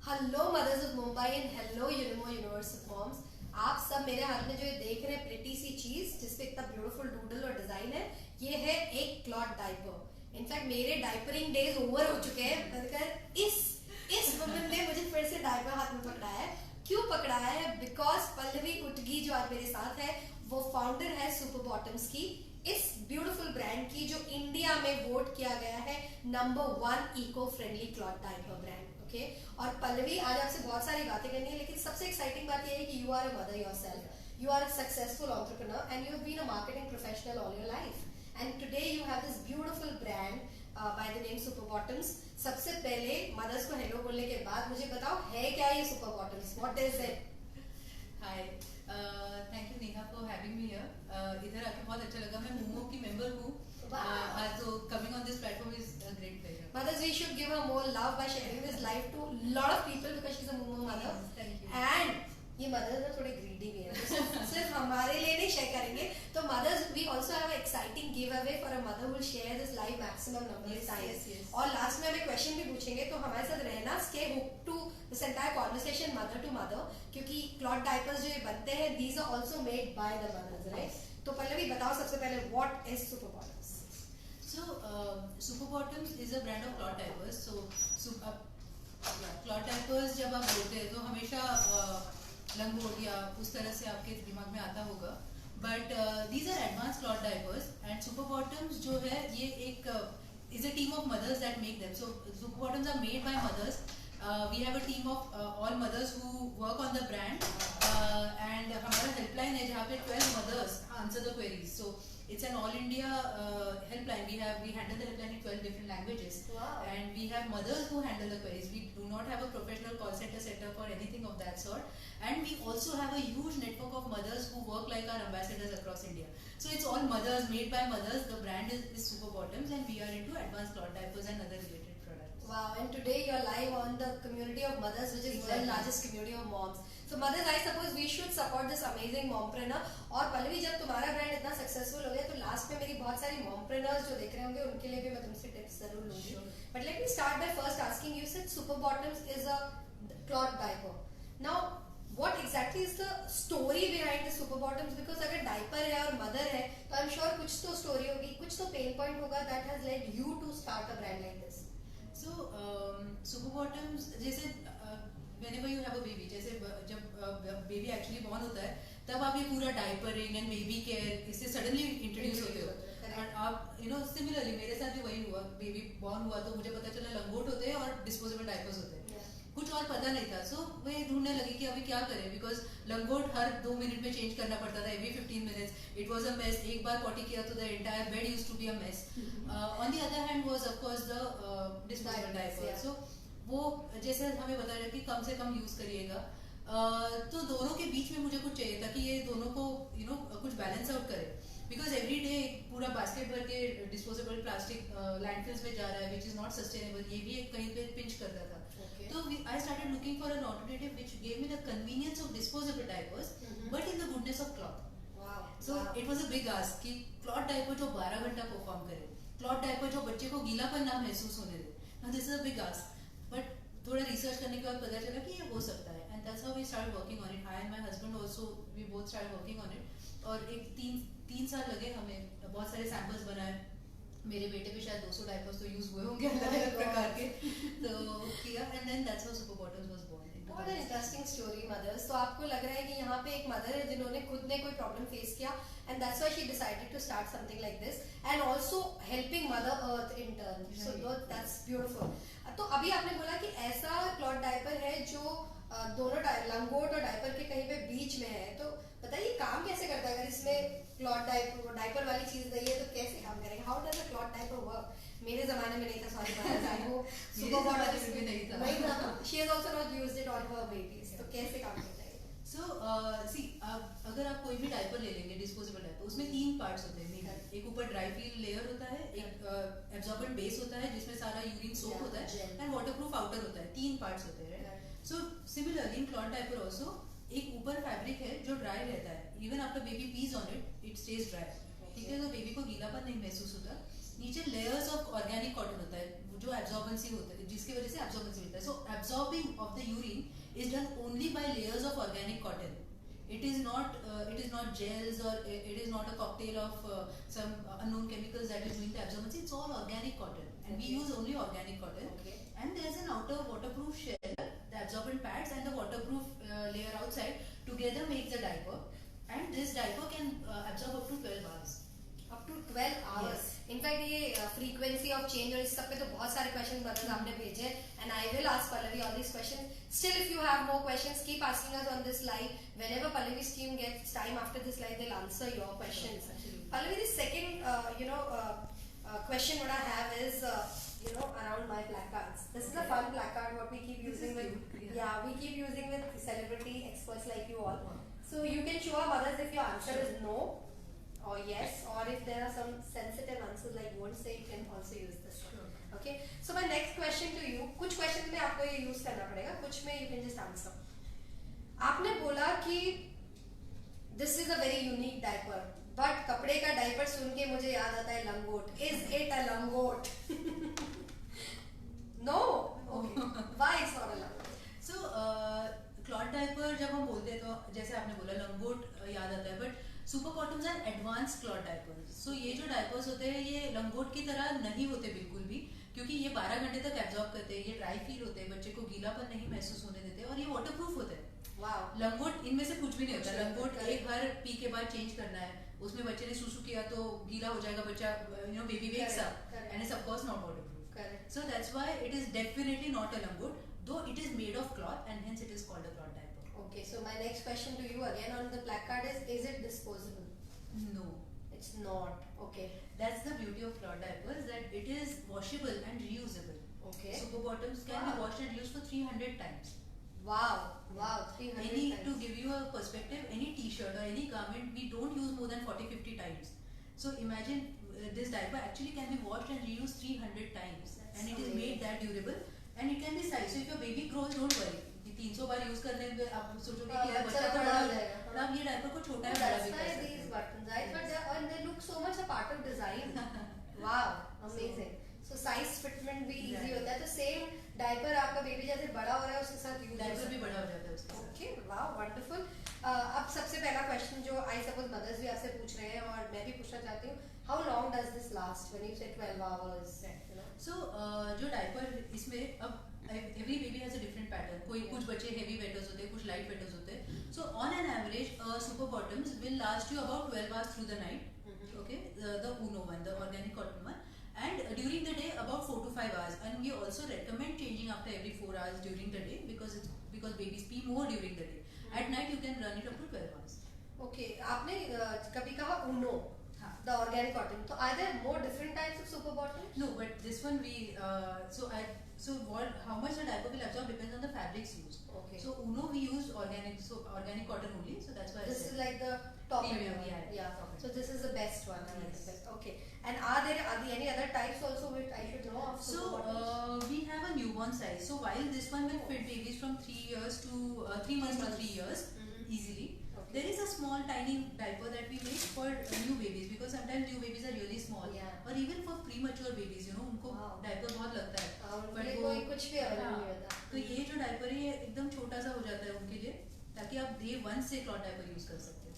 Hello mothers of Mumbai and hello यूनिमो universe of moms. आप सब मेरे हाथ में जो ये देख रहे हैं प्रिटी सी चीज जिसपे इतना ब्यूटीफुल डूडल और डिजाइन है, ये है एक क्लॉथ डायपर। इनफैक्ट मेरे डायपरिंग डेज ओवर हो चुके हैं, मगर इस वुमन ने मुझे फिर से डायपर हाथ में पकड़ाया है। क्यों पकड़ाया है? बिकॉज पल्लवी उटगी जो आज मेरे साथ है वो फाउंडर है सुपर बॉटम्स की, इस ब्यूटीफुल ब्रांड की जो इंडिया में वोट किया गया है number 1 eco friendly cloth diaper brand. Okay, और पल्लवी आज आपसे बहुत सारी बातें करनी है, लेकिन सबसे एक्साइटिंग बात यह है कि you are a mother yourself, you are a successful entrepreneur and you have been a marketing professional all your life, and today you have this beautiful brand by the name Super Bottoms. सबसे पहले mother's को hello बोलने के बाद मुझे बताओ है क्या ये super bottoms, what is it? Hi, thank you Neha for having me here. इधर आके बहुत अच्छा लगा। मैं मोमो की मेंबर हूँ, so coming on this platform is a great pleasure. Mothers, we should give her more love by sharing this life to lot of people because she's a Momo mother. Thank you. And ये mother's ना थोड़े greedy भी है, सिर्फ हमारे लिए नहीं share करेंगे। तो mothers, we also have exciting give away for a mother will share this live maximum number of times. और लास्ट में हमें क्वेश्चन भी पूछेंगे, तो हमारे साथ रहना, stay hook to this entire conversation mother to mother, क्योंकि क्लॉथ डायपर्स जो ये बनते हैं these are also made by the mothers, right? तो पल्लवी बताओ सबसे पहले what is Super Bottoms? So Super Bottoms is a brand of cloth diapers. Cloth diapers जब आप बोलते हैं तो हमेशा लंगोट या उस तरह से आपके दिमाग में आता होगा, but these are advance cloth diapers and Super Bottoms जो है ये एक is a team of mothers that make them. So Super bottoms are made by mothers. We have a team of all mothers who work on the brand, and हमारा helpline है जहाँ पे 12 mothers answer the queries. So it's an all India helpline. We handle the helpline in 12 different languages. Wow. And we have mothers who handle the queries. We do not have a professional call center set up or anything of that sort, and we also have a huge network of mothers who work like our ambassadors across India. So it's all mothers, made by mothers. The brand is Super Bottoms, and we are into advanced cloth diapers and other related products. Wow, and today you're live on the community of mothers, which is the world's largest community of moms. So mothers, I suppose we should support this amazing mompreneur. और पल्लवी, जब तुम्हारा brand इतना successful हो गया तो last में मेरी बहुत सारी mompreneurs जो देख रहे होंगे उनके लिए भी मैं तुमसे टिप्स जरूर लूंगी। But let me start by first asking you, said Super Bottoms is a cloth diaper. Now what exactly is the story behind the Super Bottoms? Because अगर डायपर है और मदर है तो I'm sure कुछ तो story होगी, कुछ तो पेन पॉइंट होगा that has led you to start a brand like this. So Super Bottoms, जैसे whenever you have a baby, जैसे जब बेबी एक्चुअली बॉर्न होता है तब आप ये पूरा डायपरिंग एंड बेबी केयर इससे सडनली इंट्रोड्यूस होते हो। और आप सिमिलरली मेरे साथ भी वही हुआ। बेबी बॉर्न हुआ तो मुझे पता चला लंगोट होते हैं और डिस्पोजेबल डायपर्स होते हैं, कुछ और पता नहीं था। सो मैं ढूंढने लगी कि अभी क्या करें, बिकॉज लंगोट हर 2 मिनट में चेंज करना पड़ता था, every 15 minutes. It was a mess. एक बार पॉटी किया तो the entire bed used to be a mess. On the other hand was of course the disposable diaper. So वो जैसे हमें बता रहे कि कम से कम यूज करिएगा, तो दोनों के बीच में मुझे कुछ चाहिए था कि ये दोनों को कुछ बैलेंस आउट करे, बिकॉज एवरी डे पूरा बास्केट भर के डिस्पोजेबल प्लास्टिक लैंडफिल्स में जा रहा है, विच इज नॉट सस्टेनेबल। ये भी एक कहीं पे पिंच करता था। तो I started looking for an alternative which gave me the convenience of disposable diapers but in the goodness of cloth. So it was a big ask कि cloth diaper जो 12 घंटा परफॉर्म करे, क्लॉथ डायपर जो बच्चे को गीलापन ना महसूस होने दे। Now this is a big ask, but थोड़ा रिसर्च करने के बाद पता चला कि ये हो सकता है, and that's how we started working on it. I and my husband also, we both started working on it. और एक 3 साल लगे हमें, बहुत सारे सैंपल्स बनाए। मेरे बेटे पे शायद 200 डायपर्स तो यूज हुए होंगे अलग अलग प्रकार के, तो किया, and then that's how Super Bottoms was born. What an interesting story, mothers. तो आपको लग रहा है कि यहाँ पे एक मदर है जिन्होंने खुद ने कोई प्रॉब्लम फेस किया, and that's why she decided to start something like this, and also helping Mother Earth in turn. So that's beautiful. तो अभी आपने बोला कि ऐसा क्लॉथ डायपर है जो दोनों लंगोट और डायपर के कहीं पे बीच में है, तो बताइए काम कैसे करता है? अगर इसमें क्लॉथ डायपर वाली चीज नहीं है तो कैसे काम करेगा? How does a cloth diaper work? मेरे जमाने में नहीं था, sorry mothers, I hope Super Bottoms भी नहीं था। नहीं था ना, she has also not used it on her babies, तो कैसे काम करता है? सो सी, अगर आप कोई भी डायपर ले लेंगे डिस्पोजेबल डायपर, उसमें 3 पार्ट्स होते हैं मेन। एक ऊपर ड्राई फील लेयर होता है, एक एब्जॉर्बेंट बेस होता है जिसमें सारा यूरिन सोक होता है, एंड वाटरप्रूफ आउटर होता है। 3 पार्ट्स होते हैं। So similarly in cloth diaper also एक ऊपर फैब्रिक है जो ड्राई रहता है, even after baby pees on it stays dry, ठीक है? तो बेबी को गीलापन नहीं महसूस होता। नीचे लेयर्स ऑफ ऑर्गेनिक कॉटन होता है जो एब्जॉर्बेंसी होता है, जिसकी वजह से एब्जॉर्बेंसी होता है। सो absorbing of the urine is done only by layers of organic cotton. It is not gels, or it is not a cocktail of some unknown chemicals that is doing the absorbency. It's all organic cotton, and we use only organic cotton. Okay. And there's an outer waterproof shell, the absorbent pads and the waterproof layer outside together makes the diaper, and this diaper can absorb up to 12 hours. Up to 12 hours. Yes. In fact ये frequency of change और इस सब पे तो बहुत सारे question बदल आपने भेजे and I will ask Pallavi all this question. Still if you have more questions keep asking us on this live. Whenever Pallavi's team gets time after this live, they'll answer your questions. Absolutely. Pallavi, the second question what I have is around my placards. This is a fun placard what we keep This using is with cute, yeah. we keep using with celebrity experts like you all. So you can show our mothers if your answer is no or yes, or if there are some sensitive answers like won't say, you can also use this one. Sure. Okay, so my next question to you, कुछ question में आपको ये use करना पड़ेगा, कुछ में you can just answer. आपने बोला कि this is a very unique diaper, but कपड़े का diaper सुन के मुझे याद आता है लंगोट. Is it a लंगोट? No. Okay. Why it's not a लंगोट? So cloth diaper जब हम बोलते हैं तो जैसे आपने बोला लंगोट याद आता है, but super bottoms are advance cloth diapers. So ये जो डायपर्स होते हैं ये लंगोट की तरह नहीं होते बिल्कुल भी, क्योंकि ये 12 घंटे तक एब्जॉर्ब करते हैं, ये ड्राई फील होते हैं, बच्चे को गीलापन नहीं महसूस होने देते, और ये वाटरप्रूफ होते हैं. Wow. लंगोट इनमें से कुछ भी नहीं होता. कुछ नहीं लंगोट होता. एक बार पी के बाद चेंज करना है, उसमें बच्चे ने सुसु किया तो गीला हो जाएगा बच्चा, baby wakes up Correct. And is of course not waterproof. Correct. So that's why it is definitely not a langot, though it is made of cloth and hence it is called a cloth diaper. Okay, so my next question to you again on the placard is it disposable? No. It's not. Okay. That's the beauty of cloth diapers, that it is washable and reusable. Okay. Super bottoms can Wow. be washed and used for 300 times. Wow. Wow. 300 Any times. to give you a perspective, any t-shirt or any garment we don't use more than 40-50 times. So imagine this diaper actually can be washed and reused 300 times. That's And it is amazing. made that durable, and it can be sized. So if your baby grows, don't worry. 300 bar use करने पे आप सोचोगे कि यार बच्चा बच्चा तो बड़ा बड़ा हो हो जाएगा. जाएगा, आप ये डायपर को छोटा है बड़ा That's भी why कर सकते these हैं. buttons, right? But Yes. and they look so much a part of design. Wow, amazing. So size fitment भी easy Right. होता है. तो same diaper आपका बेबी जैसे बड़ा हो रहा है उसके साथ यूज डायपर भी बड़ा हो जाता है उसके साथ. Okay, wow, wonderful. अब सबसे पहला क्वेश्चन जो आई सपोज मदर्स भी आपसे पूछ रहे हैं और मैं भी पूछना चाहती हूँ, how long does this last when you से 12 आवर्स? So जो डायपर इसमें अब every baby has a different pattern. कोई कुछ बच्चे heavy wetters होते हैं, कुछ light wetters होते हैं. So on an average, super bottoms will last you about 12 hours through the night. Okay, the Uno one, the organic cotton one, and during the day about 4 to 5 hours. And we also recommend changing after every 4 hours during the day because babies pee more during the day. At night you can run it up to 12 hours. Okay, आपने कभी कहा Uno, हाँ. the organic cotton. So are there more different types of super bottoms? No, but this one we how much the diaper will absorb depends on the fabrics used. Okay. So Uno we use organic cotton only, so that's why I This said. is like the top end Premium, one. yeah, Yeah. top end. So this is the best one. I Yes. expect. Okay. And are there any other types also which I should know of So super bottoms? we have a newborn size. So while this one will fit babies from 3 years to 3 months to 3 years easily, Okay. there is a small tiny diaper that we make for new babies, because sometimes new babies are really small. Yeah. Or even for premature babies, उनको Wow. diaper बहुत लगता है. उनके But लिए वो- कोई कुछ भी अवेलेबल हाँ, नहीं होता. तो ये जो डायपर है ये एकदम छोटा सा हो जाता है उनके लिए, ताकि आप डे 1 से क्लॉथ डायपर यूज कर सकते हो.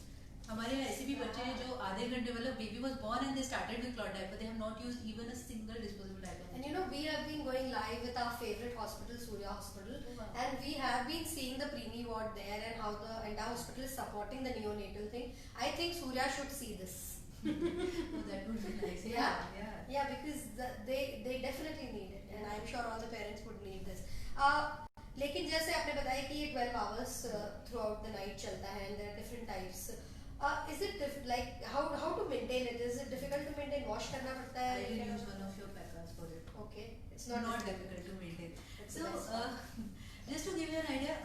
हमारे यहाँ ऐसे भी बच्चे हैं जो आधे घंटे मतलब baby was born and they started with cloth diaper, they have not used even a single disposable diaper. And you know, we have been going live with our favorite hospital, Surya Hospital, Oh, wow. and we have been seeing the preemie ward there and how the entire hospital is supporting the neonatal thing. I think Surya should see this. Oh, that would be nice. Yeah. Yeah. Yeah, because they definitely need it, and I'm sure all the parents would need this. लेकिन जैसे आपने बताया कि ये 12 hours throughout the night चलता है, and there are different types. Is it like how to maintain it? Is it difficult to maintain? Wash करना पड़ता I है? will use one of your placards for it. Okay, it's Not not difficult to maintain. It's So, nice. just to give you an idea,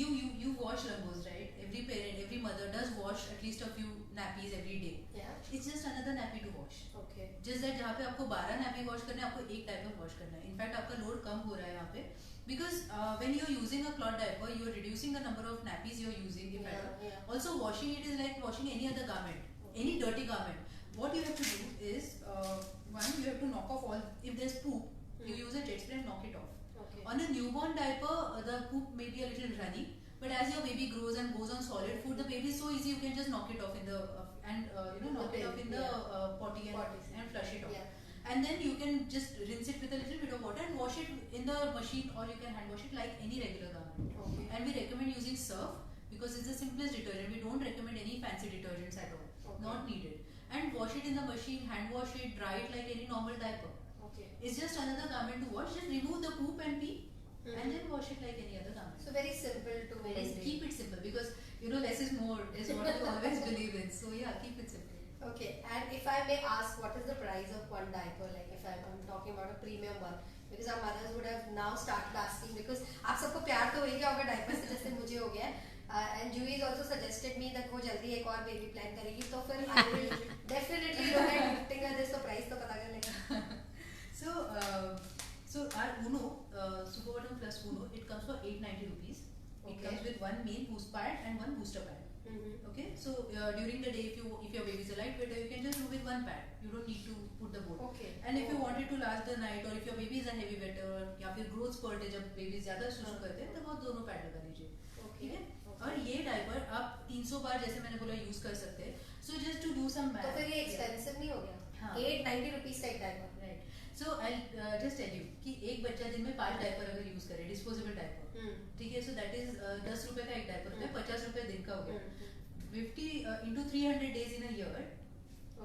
you wash Rangos, right? Every parent, every mother does wash at least a few nappies every day. Yeah. It's just another nappy to wash. Okay. Just that जहाँ पे आपको 12 nappy wash करने हैं, आपको एक diaper wash करना है. In fact, आपका load कम हो रहा है यहाँ पे, because when you're using a cloth diaper, you're reducing the number of nappies you're using. If at all. Yeah. Also, washing it is like washing any other garment, any dirty garment. What you have to do is, one, you have to knock off all. If there's poop, you use a jet spray and knock it off. Okay. On a newborn diaper, the poop may be a little runny, but as your baby grows and goes on solid food, the baby is so easy you can just knock it off in the knock it off in the potty and flush it off. Yeah. And then you can just rinse it with a little bit of water and wash it in the machine, or you can hand wash it like any regular garment. Okay. And we recommend using Surf because it's the simplest detergent. We don't recommend any fancy detergents at all. Okay. Not needed. And wash it in the machine, hand wash it, dry it like any normal diaper. Okay. It's just another garment to wash. Just remove the poop and pee, and then wash it like any other garment. So very simple to maintain. Keep it simple because less is more is what we always believe in. So yeah, keep it simple. Okay, and if I may ask, what is the price of one diaper? Like if I'm talking about a premium one, because our mothers would have now started asking, because आप सबको प्यार तो हो ही गया होगा diaper से जैसे मुझे हो गया है, and Juice also suggested me that वो जल्दी एक और baby plan करेगी, तो फिर I will definitely look at gifting her this, तो price तो पता कर लेंगे. So our Uno, Super Bottom Plus Uno, it comes for 890 rupees. Okay. It comes with one main boost pad and one booster pad. Okay, so during the day, if your baby is a lightweight, you can just do with one pad. You don't need to put the both. Okay. And if you want it to last the night, or if your baby is a heavy wetter, या फिर growth spurt है जब baby ज़्यादा शुरू करते हैं, तब आप दोनों pad लगा लीजिए. ठीक है? और ये diaper आप 300 बार जैसे मैंने बोला use कर सकते हैं. So just to do some math. तो फिर ये expensive नहीं हो गया? हाँ. 890 rupees का एक diaper. Right. So I'll just tell you कि एक बच्चा दिन में 5 डायपर अगर यूज करे, डिस्पोजेबल डायपर, ठीक है, सो दैट इज 10 रुपए का एक डायपर होता है, 50 रुपए दिन का हो गया. 50 into 300 days in a year.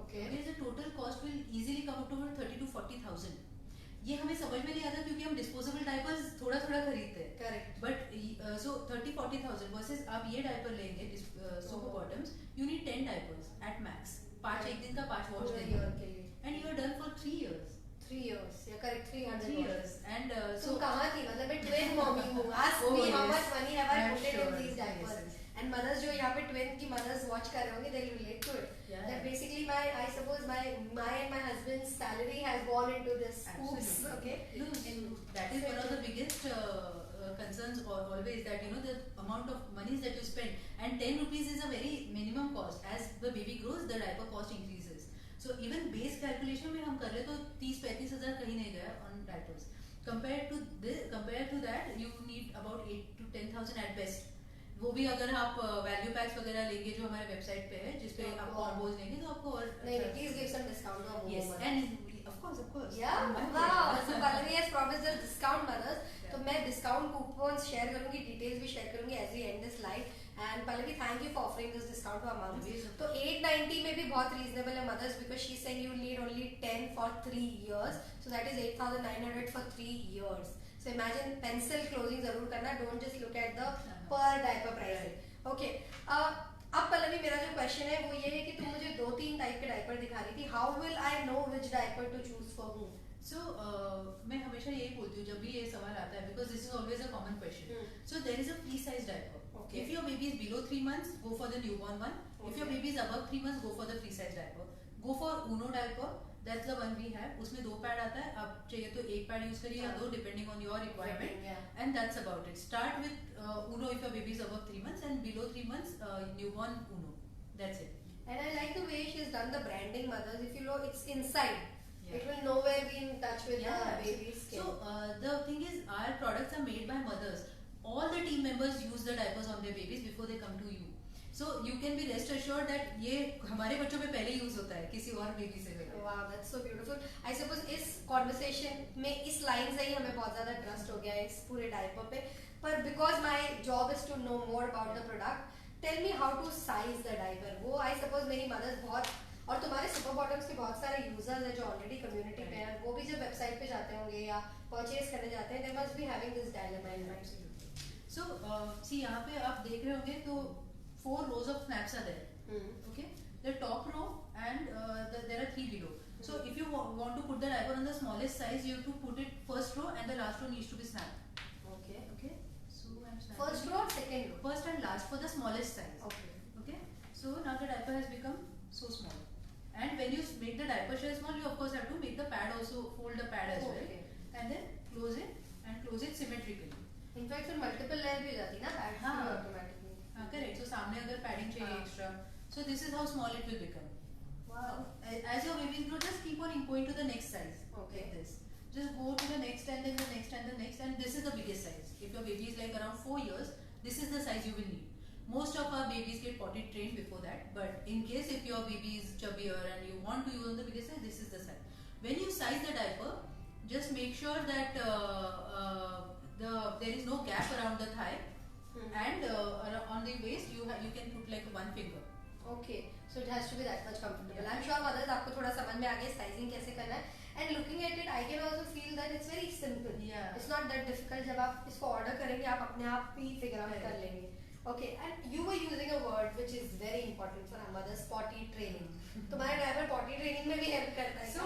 Okay. The total cost will easily come up to about 30 to 40,000. ये हमें समझ में नहीं आता क्योंकि हम डिस्पोजेबल डायपर्स थोड़ा थोड़ा खरीदते हैं. Correct. बट सो 30-40,000 वर्सेस आप ये डायपर लेंगे Super Bottoms, you need 10 diapers at max. 5 एक दिन का 5 वॉश ईयर के लिए. And you are done for 3 years. 3 years. Yeah, correct. 300 3 years. And so कहाँ थी? मतलब मैं twin mommy हूँ. Ask me how much money have I put in these diapers. And mothers जो यहाँ पे twin की mothers watch कर रहे होंगे, they will relate to it. Yeah. That basically I suppose my and my husband's salary has gone into this. Oops. Okay. No, that is one of the biggest concerns always, that the amount of monies that you spend, and 10 rupees is a very minimum cost. As the baby grows, the diaper cost increases. So even base calculation में हम कर रहे तो 30-35 हजार कहीं नहीं गया on diapers. Compared to that, you need about 8 to 10,000 at best. वो भी अगर आप वैल्यू पैक्स वगैरह लेंगे जो हमारे वेबसाइट पे है, जिसपे आप कॉम्बोज लेंगे तो आपको और नहीं, please give some discount on yes, and of course yeah, wow, so Pallavi has promised us discount mothers. तो मैं discount coupons share करूँगी, details भी share करूँगी as we end this live. And Pallavi, thank you for offering this discount to our moms. तो 890 में भी बहुत reasonable है mothers, because she's saying you need only 10 for 3 years, so that is 8,900 for 3 years. So imagine pencil closing जरूर करना, don't just look at the per diaper pricing. Okay. अब पल्लवी मेरा जो क्वेश्चन है वो ये है कि तुम मुझे 2-3 टाइप के डायपर दिखा रही थी. How will I know which diaper to choose for whom? So मैं हमेशा यही बोलती हूँ जब भी ये सवाल आता है, because this is always a common question. So there is a free size diaper. Okay. If your baby is below 3 months, go for the newborn one. Okay. If your baby is above 3 months, go for the free size diaper. Go for Uno diaper. That's the one we have. उसमें 2 pad आता है. आप चाहिए तो 1 pad use करिए या 2, depending on your requirement. Yeah. And that's about it. Start with Uno if your baby is above 3 months, and below 3 months, newborn Uno. That's it. And I like the way she's done the branding, mothers. If you know, it's inside. Yeah. It will nowhere be in touch with the baby's skin. So the thing is, our products are made by mothers. All the team members use the diapers on their babies before they come to you. So you can be rest assured that ये हमारे बच्चों पे पहले use होता है किसी और baby से पहले. Wow, that's so beautiful. I suppose इस conversation में इस line से ही हमें बहुत ज़्यादा trust हो गया है इस पूरे diaper पे. पर because my job is to know more about the product, tell me how to size the diaper. वो I suppose मेरी mothers बहुत, और तुम्हारे सुपर बॉटम्स के बहुत सारे यूजर्स हैं जो ऑलरेडी कम्युनिटी पे हैं, वो भी जब वेबसाइट पे जाते होंगे या परचेज करने जाते हैं, they must be having this dilemma in mind. So see यहाँ पे आप देख रहे होंगे तो 4 rows of snaps are there. Okay, the top row and there are 3 below. So if you want to put the diaper on the smallest size, you have to put it first row and the last row needs to be snapped. Okay. So I'm snapping First row or second row? First and last for the smallest size. Okay. So now the diaper has become so small. And when you make the diaper shell small, you of course have to make the pad also, fold the pad as well, and then close it symmetrically. In fact, फिर multiple layer भी हो जाती ना pad हाँ automatically. हाँ correct. So सामने अगर padding चाहिए extra, so this is how small it will become. Wow. As your baby grows, just keep on going to the next size. Okay. Like this. just go to the next and then the next and the next, and this is the biggest size. If your baby is like around 4 years, this is the size you will need. Most of our babies get potty trained before that, but in case if your baby is chubbier and you want to use on the biggest size, this is the size. When you size the diaper, just make sure that there is no gap around the thigh, and on the waist you can put like one finger. Okay, so it has to be that much comfortable. I'm sure mothers आपको थोड़ा समझ में आ गया sizing कैसे करना है. And looking at it, I can also feel that it's very simple. Yeah. It's not that difficult. जब आप इसको order करेंगे, आप अपने आप ही figure out कर लेंगे. Okay, and you were using a word which is very important for our mothers, potty training. तुम्हारा diaper potty training में भी help करता है. So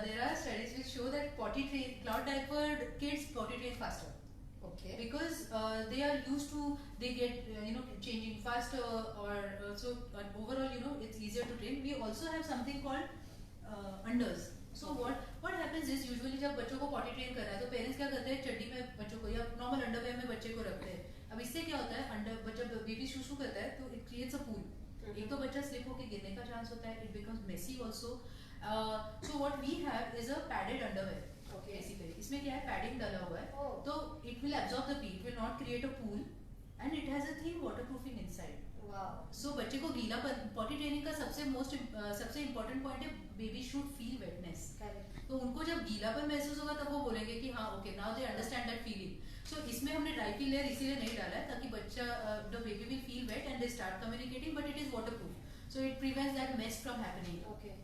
there are studies which show that cloth diapered kids potty train faster. Okay. Because they are used to, they get changing faster, or so overall it's easier to train. We also have something called unders. So what happens is usually जब बच्चों को potty train कर रहा है तो parents क्या करते हैं, चड्डी में बच्चों को या normal underwear में बच्चे को रखते हैं. अब इससे क्या होता है, जब बेबी शूशू करता है तो it creates a pool. एक तो बच्चा slip होके गिरने का chance होता है, it becomes messy also. So what we have is a padded underwear. Okay. Basically इसमें क्या है, padding डाला हुआ है. Oh. तो it will absorb the pee, it will not create a pool, and it has a thin waterproofing inside. Wow. So बच्चे को गीलापन, potty training का सबसे important point है, baby should feel wetness. Correct. तो उनको जब गीलापन महसूस होगा तब वो बोलेंगे कि हाँ okay, now they understand that feeling. So इसमें हमने dry feel layer इसीलिए नहीं डाला है ताकि बच्चा the baby will feel wet and they start communicating, but it is waterproof, so it prevents that mess from happening. Okay.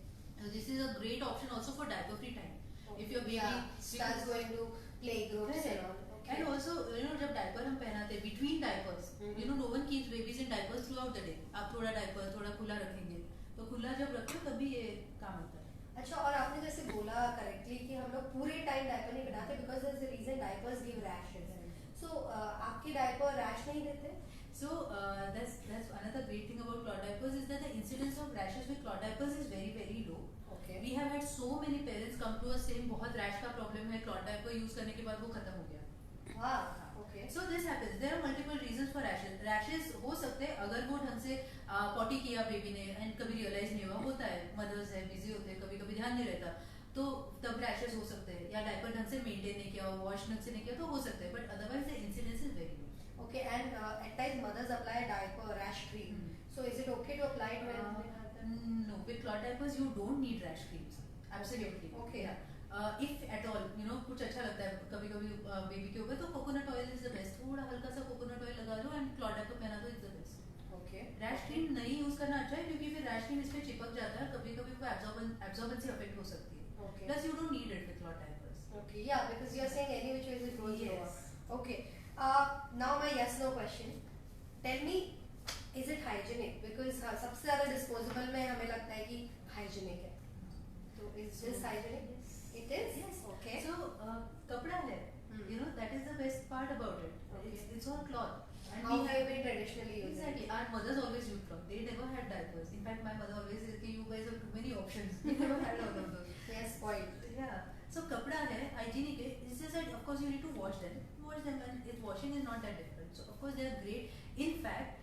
So this is a great option also for diaper free time. Okay. If your baby starts going to play groups and all. Okay. And also जब diaper हम पहनाते हैं between diapers, no one keeps babies in diapers throughout the day. आप थोड़ा diaper थोड़ा खुला रखेंगे, तो खुला जब रखो तभी ये काम होता है. अच्छा, और आपने जैसे बोला करेक्टली कि हम लोग पूरे टाइम डायपर नहीं बनाते because there is a reason diapers give rashes. So आपके डायपर रैश नहीं देते? So that's another great thing about cloth diapers is that the incidence of rashes with cloth diapers is very very low. Okay. We have had so many parents come to us saying बहुत rash का problem है, cloth diaper use करने के बाद वो खत्म हो गया. Wow. Okay. So this happens. There are multiple reasons for rashes. Rashes हो सकते हैं अगर वो ढंग से potty किया बेबी ने and कभी realize नहीं हुआ, होता है, mothers है busy होते हैं, कभी कभी ध्यान नहीं रहता, तो तब rashes हो सकते हैं, या डायपर ढंग से मेंटेन नहीं किया, वॉश ढंग से नहीं किया तो हो सकते हैं, but otherwise the incidence is very low. Okay, and at times mothers apply diaper rash cream. So is it okay to apply it when no, with cloth diapers you don't need rash creams. Absolutely. Okay. Yeah. If at all कुछ अच्छा लगता है कभी कभी baby के ऊपर, तो coconut oil is the best. थोड़ा हल्का सा कोकोनट ऑयल लगा लो एंड क्लॉथ डायपर पहना दो, is the best. Okay. Rash cream नहीं यूज करना अच्छा है क्योंकि फिर रैश क्रीम इस पे चिपक जाता है, कभी कभी वो एब्जॉर्बेंसी अफेक्ट हो सकती है. Okay. Plus you don't need it with cloth diapers. Okay, yeah, because you are saying any which way it goes Yes. lower. Okay. Now my yes no question. Tell me, is it hygienic? Because सबसे ज़्यादा disposable में हमें लगता है कि hygienic है. So is this hygienic? Yes. It is. Yes. Okay. So कपड़ा है, that is the best part about it. Okay. It's all cloth. And How we we have been traditionally using. Exactly. Our mothers always used cloth. They never had diapers. In fact, my mother always says, "You guys have too many options. We never had all of those." Yes, point. Yeah. So कपड़ा है, hygienic है. It's just that of course you need to wash them. And washing is not that difficult. So of course they are great. In fact,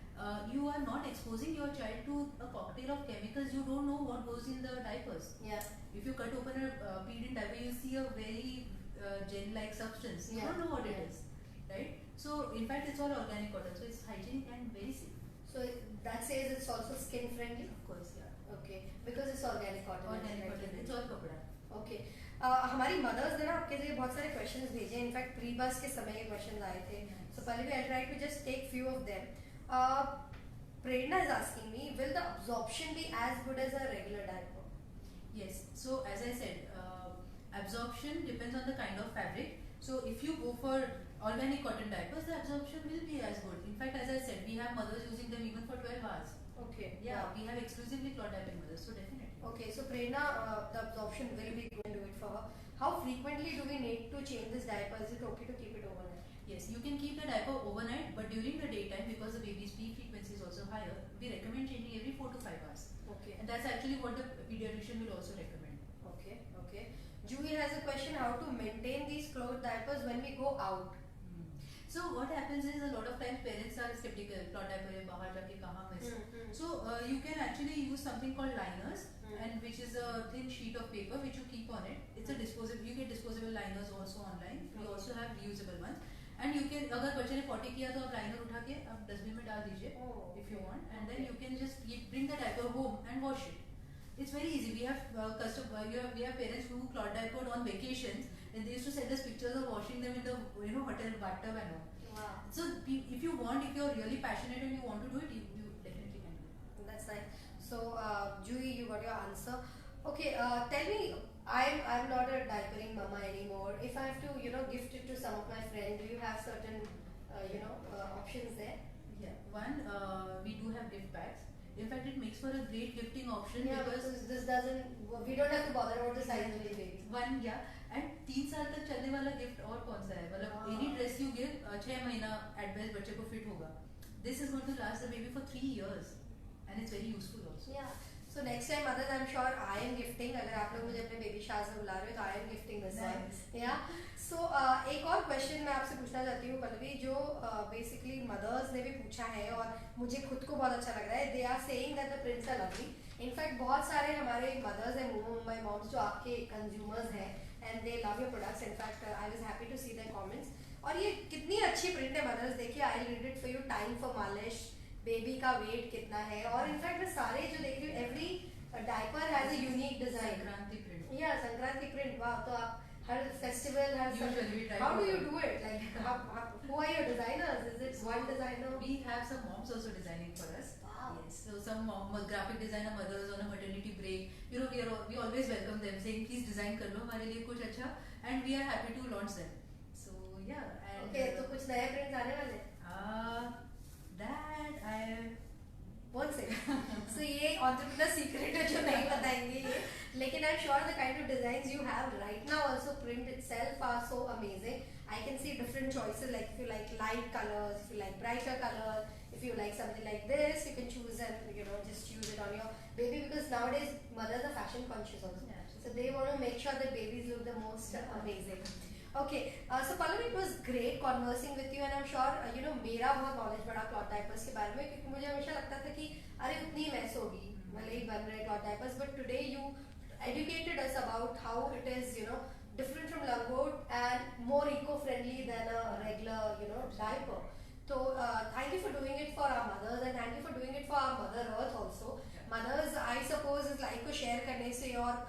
you are not exposing your child to a cocktail of chemicals. You don't know what goes in the diapers. Yeah. If you cut open a peed-in diaper, you see a very gel-like substance. You Yeah. don't know what it Yeah. is, right? So in fact, it's all organic cotton, so it's hygienic and very safe. So that says it's also skin friendly. Of course, yeah. Okay. Because it's organic cotton. Organic cotton, it's all कपड़ा. Okay. हमारी mother's ने ना आपके लिए बहुत सारे questions भेजे. In fact pre बस के समय के क्वेश्चंस आए थे. So पहले भी I tried to just take few of them. Prerna is asking me, will the absorption be as good as a regular diaper? Yes. So as I said, absorption depends on the kind of fabric. So if you go for organic cotton diapers, the absorption will be as good. In fact, as I said, we have mothers using them even for 12 hours. Okay. Yeah, we have exclusively cloth diapering mothers, so definitely. Okay, so Prerna, the absorption will be going to do it for her. How frequently do we need to change this diaper? Is it okay to keep it overnight? Yes, you can keep the diaper overnight, but during the daytime, because the baby's pee frequency is also higher, we recommend changing every 4 to 5 hours. Okay. And that's actually what the pediatrician will also recommend. Okay. Okay. Julie has a question: how to maintain these cloth diapers when we go out? So what happens is a lot of times parents are skeptical. Plot diaper है बाहर जाके कहाँ miss? So you can actually use something called liners, and which is a thin sheet of paper which you keep on it. It's a disposable. You get disposable liners also online. We also have reusable ones. And you can अगर बच्चे ने potty किया तो आप liner उठा के आप dustbin में डाल दीजिए if you want, and then you can just bring the diaper home and wash it. It's very easy. We have we have parents who clot diapered on vacations, and they used to send us pictures of washing them in the hotel bathtub and all. Wow. So if you want, if you're really passionate and you want to do it, you definitely can do it. That's nice. So, Juhi, you got your answer. Okay, tell me, I'm not a diapering mama anymore. If I have to, gift it to some of my friends, do you have certain, options there? Yeah. One, we do have gift bags. In fact, it makes for a great gifting option Yeah, because this doesn't. We don't have to bother about the size of the baby. one, yeah, and 3 साल तक चलने वाला gift और कौन सा है? मतलब any dress you give 6 महीना at best बच्चे को fit होगा. This is going to last the baby for 3 years, and it's very useful also. Yeah. So next time, mothers, I'm sure I am gifting. अगर आप लोग मुझे अपने baby showers में बुला रहे हो तो I am gifting this one. Nice. Yeah. So एक और question मैं आपसे पूछना चाहती हूँ पल्लवी, जो basically mothers ने भी पूछा है और मुझे खुद को बहुत अच्छा लग रहा है. They are saying that the prints are lovely. In fact, बहुत सारे हमारे mothers हैं, Mumbai moms, जो आपके consumers हैं, and they love your products. In fact, I was happy to see their comments. और ये कितनी अच्छी print है mothers, देखिए, I'll read it for you. Time for मालिश, बेबी का वेट कितना है, और इनफैक्ट मैं सारे जो देख रही हूँ, every diaper has a unique design. Sankranti print. या संक्रांति प्रिंट. वाह. तो आप हर festival Usually we try how to do you do do it? Like who are your designers? Is it one designer? We have some moms also designing for us. Wow. Yes. So some graphic designer mothers on a maternity break. We always welcome them, saying please design कर लो हमारे लिए कुछ अच्छा, and we are happy to launch them. So yeah. And okay, तो कुछ नए prints आने वाले हैं? That I कौन से? So ये entrepreneur secret है जो नहीं बताएंगे ये, लेकिन I'm sure the kind of designs you have right now also print itself are so amazing. I can see different choices, like if you like light colors, if you like brighter colors, if you like something like this, you can choose and just use it on your baby, because nowadays mothers are fashion conscious also. Yeah, So they want to make sure that babies look the most amazing. Okay, so Pallavi, it was great conversing with you, and I'm sure मेरा बहुत knowledge बढ़ा cloth diapers के बारे में, क्योंकि मुझे हमेशा लगता था कि अरे उतनी mess होगी, भले ही बन रहे cloth diapers, but today you educated us about how it is different from langot and more eco-friendly than a regular diaper. So thank you for doing it for our mothers, and thank you for doing it for our Mother Earth also. Mothers, I suppose, इस live को share करने से और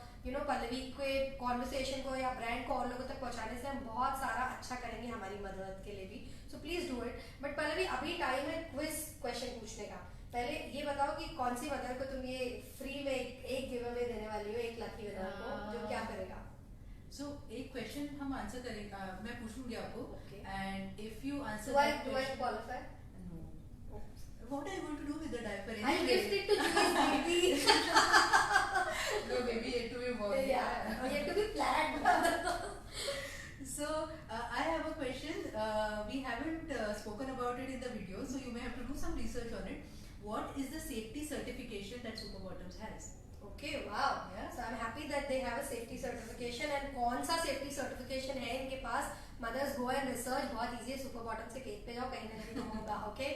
पल्लवी के conversation को या brand को और लोगों तक पहुंचाने से हम बहुत सारा अच्छा करेंगे हमारी मदर अर्थ के लिए भी. So please do it. But Pallavi, अभी टाइम है क्विज क्वेश्चन पूछने का. पहले ये बताओ कि कौन सी मदर को तुम ये फ्री में एक गिव अवे देने वाली हो, एक लकी विनर को, जो क्या करेगा? So एक क्वेश्चन हम आंसर करेंगे, मैं पूछूंगी आपको, Okay. and if you answer Do I that question, qualify? no. What are you going to do with the diaper? I'll anyway? gift it to Juhi. No, maybe yet to be born. Yeah, yet to be planned. So I have a question. We haven't spoken about it in the video, so you may have to do some research on it. What is the safety certification that Super Bottoms has? Okay, wow. Yeah. So I'm happy that they have a safety certification. And कौन सा safety certification है इनके पास? Mothers go and research. बहुत easy है. Super Bottom से cake पे जाओ, कहीं ना कहीं होगा. Okay.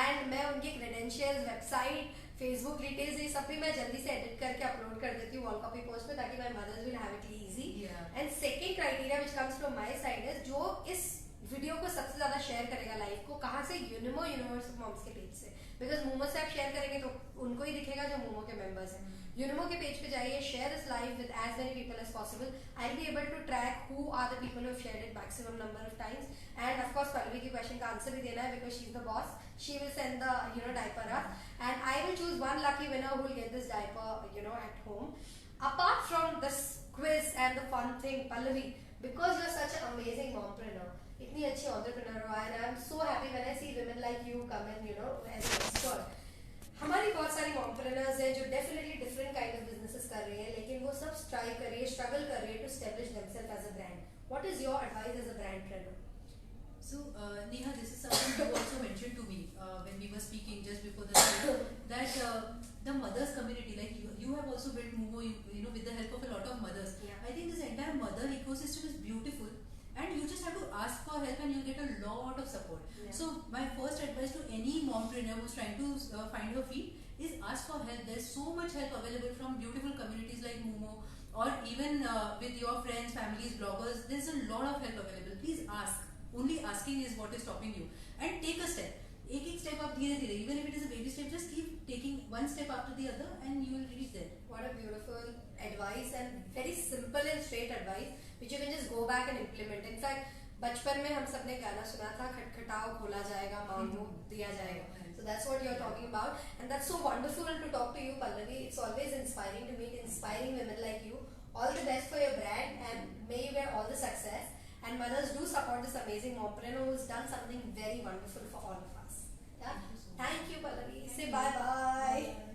And मैं उनके credentials, website, Facebook details, ये सब भी मैं जल्दी से edit करके upload कर देती हूँ wall copy post में, ताकि my mothers will have it easy. Yeah. And second criteria which comes from my side is जो इस वीडियो को सबसे ज्यादा शेयर करेगा लाइव को, कहाँ से? यूनिमो यूनिवर्स ऑफ मॉम्स के पेज से. बिकॉज मोमो से आप शेयर करेंगे तो उनको ही दिखेगा जो मोमो के मेंबर्स हैं. यूनिमो के पेज पे जाइए, share this live with as many people as possible. I will be able to track who are the people who have shared it maximum number of times. And of course Pallavi की question का answer भी देना है, because she is the boss. She will send the diaper up, and I will choose one lucky winner who will get this diaper at home. Apart from this quiz and the fun thing, Pallavi, because you're such an amazing mompreneur, इतनी अच्छी entrepreneur हो, and I'm so happy when I see women like you come in, as an expert. हमारी बहुत सारी mompreneurs हैं जो definitely different kind of businesses कर रही हैं, लेकिन वो सब strive कर रही है, struggle कर रही है to establish themselves as a brand. What is your advice as a brandpreneur? So Neha, this is something you also mentioned to me when we were speaking just before the show, that the mothers community, like you have also built Momo, with the help of a lot of mothers. Yeah. I think this entire mother ecosystem is beautiful, and you just have to ask for help and you'll get a lot of support. Yeah. So my first advice to any mompreneur who's trying to find her feet is ask for help. There's so much help available from beautiful communities like Momo, or even with your friends, families, bloggers. There's a lot of help available. Please ask. Only asking is what is stopping you. And take a step. एक step up धीरे धीरे, even if it is a baby step, just keep taking one step after the other and you will reach there. What a beautiful advice, and very simple and straight advice which you can just go back and implement. In fact, बचपन में हम सबने गाना सुना था, खटखटाओ खोला जाएगा, मांगो दिया जाएगा. So that's what you're talking about, and that's so wonderful to talk to you, Pallavi. It's always inspiring to meet inspiring women like you. All the best for your brand, and may you get all the success. And mothers, do support this amazing mompreneur who's done something very wonderful for all of us. Yeah? Thank you, Pallavi. Say bye bye.